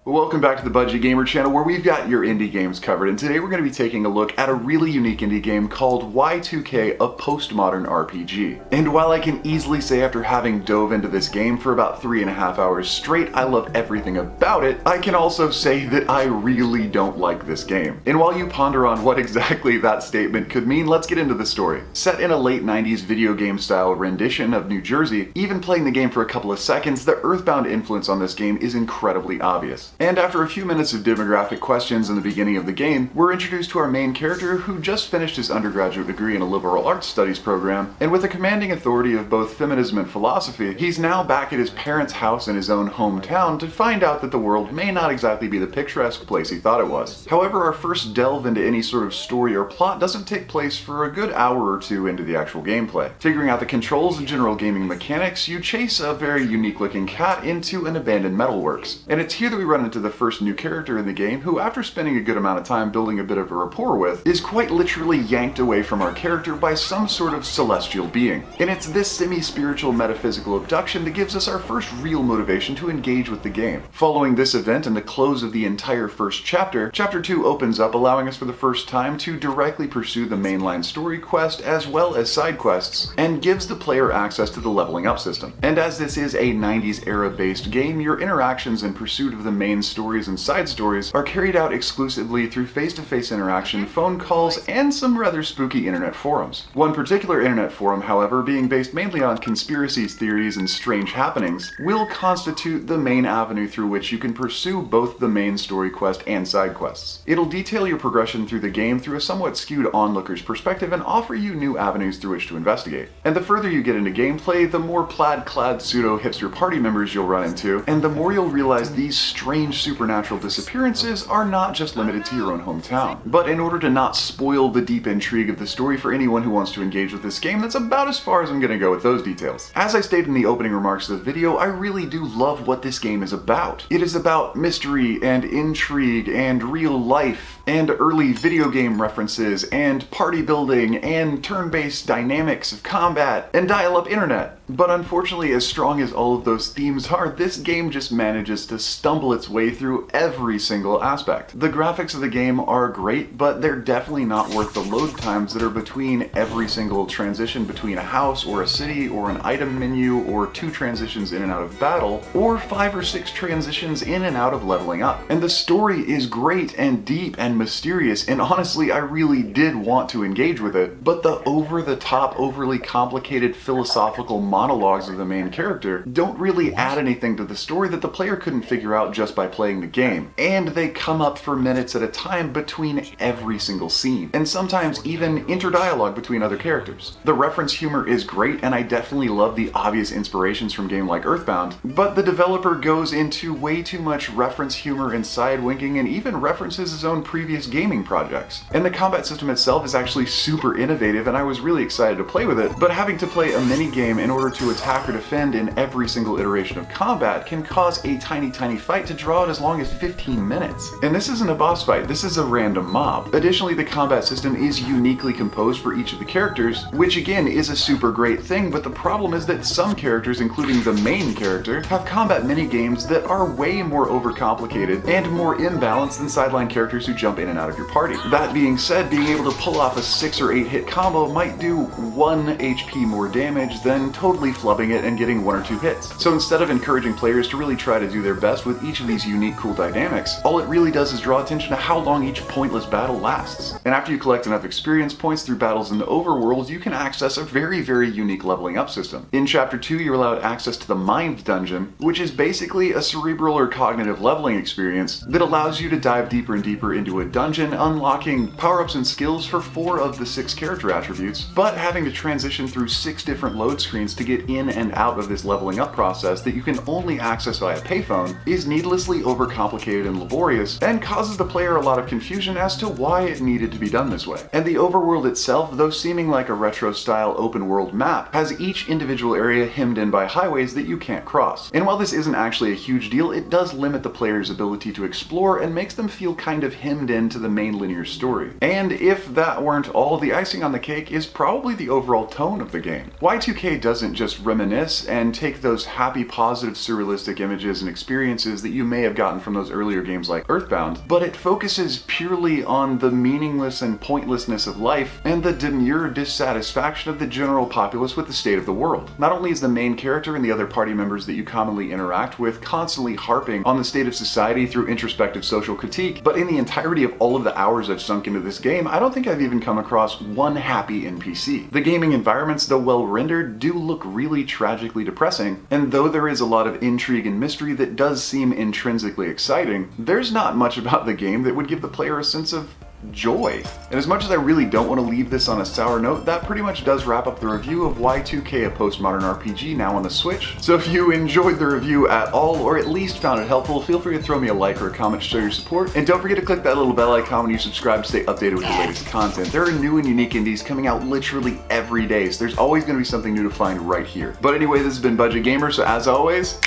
Welcome back to the Budget Gamer channel, where we've got your indie games covered, and today we're going to be taking a look at a really unique indie game called YIIK, a postmodern RPG. And while I can easily say after having dove into this game for about 3.5 hours straight, I love everything about it, I can also say that I really don't like this game. And while you ponder on what exactly that statement could mean, let's get into the story. Set in a late 90s video game style rendition of New Jersey, even playing the game for a couple of seconds, the Earthbound influence on this game is incredibly obvious. And after a few minutes of demographic questions in the beginning of the game, we're introduced to our main character who just finished his undergraduate degree in a liberal arts studies program, and with a commanding authority of both feminism and philosophy, he's now back at his parents' house in his own hometown to find out that the world may not exactly be the picturesque place he thought it was. However, our first delve into any sort of story or plot doesn't take place for a good hour or two into the actual gameplay. Figuring out the controls and general gaming mechanics, you chase a very unique looking cat into an abandoned metalworks. And it's here that we run into the first new character in the game who, after spending a good amount of time building a bit of a rapport with, is quite literally yanked away from our character by some sort of celestial being. And it's this semi-spiritual metaphysical abduction that gives us our first real motivation to engage with the game. Following this event and the close of the entire first chapter, Chapter 2 opens up, allowing us for the first time to directly pursue the mainline story quest as well as side quests, and gives the player access to the leveling up system. And as this is a 90s era based game, your interactions in pursuit of the main stories and side stories are carried out exclusively through face-to-face interaction, phone calls, and some rather spooky internet forums. One particular internet forum, however, being based mainly on conspiracies, theories, and strange happenings, will constitute the main avenue through which you can pursue both the main story quest and side quests. It'll detail your progression through the game through a somewhat skewed onlooker's perspective and offer you new avenues through which to investigate. And the further you get into gameplay, the more plaid-clad pseudo-hipster party members you'll run into, and the more you'll realize these strange supernatural disappearances are not just limited to your own hometown. But in order to not spoil the deep intrigue of the story for anyone who wants to engage with this game, that's about as far as I'm going to go with those details. As I stated in the opening remarks of the video, I really do love what this game is about. It is about mystery and intrigue and real life and early video game references and party building and turn-based dynamics of combat and dial-up internet. But unfortunately, as strong as all of those themes are, this game just manages to stumble its way through every single aspect. The graphics of the game are great, but they're definitely not worth the load times that are between every single transition between a house or a city or an item menu, or 2 transitions in and out of battle, or 5 or 6 transitions in and out of leveling up. And the story is great and deep and mysterious, and honestly, I really did want to engage with it, but the over-the-top, overly complicated philosophical monologues of the main character don't really add anything to the story that the player couldn't figure out just by playing the game. And they come up for minutes at a time between every single scene, and sometimes even interdialogue between other characters. The reference humor is great, and I definitely love the obvious inspirations from games like Earthbound, but the developer goes into way too much reference humor and side-winking, and even references his own previous gaming projects. And the combat system itself is actually super innovative, and I was really excited to play with it, but having to play a mini-game in order to attack or defend in every single iteration of combat can cause a tiny fight to draw out as long as 15 minutes. And this isn't a boss fight, this is a random mob. Additionally, the combat system is uniquely composed for each of the characters, which again is a super great thing, but the problem is that some characters, including the main character, have combat mini-games that are way more overcomplicated and more imbalanced than sideline characters who jump in and out of your party. That being said, being able to pull off a 6 or 8 hit combo might do 1 HP more damage than totally flubbing it and getting 1 or 2 hits. So instead of encouraging players to really try to do their best with each of these unique cool dynamics, all it really does is draw attention to how long each pointless battle lasts. And after you collect enough experience points through battles in the Overworld, you can access a very unique leveling up system. In Chapter 2, you're allowed access to the Mind Dungeon, which is basically a cerebral or cognitive leveling experience that allows you to dive deeper and deeper into a dungeon, unlocking power-ups and skills for 4 of the 6 character attributes, but having to transition through 6 different load screens to get in and out of this leveling up process that you can only access via payphone is needlessly overcomplicated and laborious, and causes the player a lot of confusion as to why it needed to be done this way. And the Overworld itself, though seeming like a retro-style open-world map, has each individual area hemmed in by highways that you can't cross. And while this isn't actually a huge deal, it does limit the player's ability to explore and makes them feel kind of hemmed turned into the main linear story. And if that weren't all, the icing on the cake is probably the overall tone of the game. Y2K doesn't just reminisce and take those happy, positive, surrealistic images and experiences that you may have gotten from those earlier games like Earthbound, but it focuses purely on the meaningless and pointlessness of life and the demure dissatisfaction of the general populace with the state of the world. Not only is the main character and the other party members that you commonly interact with constantly harping on the state of society through introspective social critique, but in the entirety of all of the hours I've sunk into this game, I don't think I've even come across one happy NPC. The gaming environments, though well rendered, do look really tragically depressing, and though there is a lot of intrigue and mystery that does seem intrinsically exciting, there's not much about the game that would give the player a sense of joy. And as much as I really don't want to leave this on a sour note, that pretty much does wrap up the review of Y2K, a postmodern RPG now on the Switch. So if you enjoyed the review at all, or at least found it helpful, feel free to throw me a like or a comment to show your support. And don't forget to click that little bell icon when you subscribe to stay updated with the latest content. There are new and unique indies coming out literally every day, so there's always going to be something new to find right here. But anyway, this has been Budget Gamer, so as always,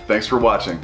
thanks for watching.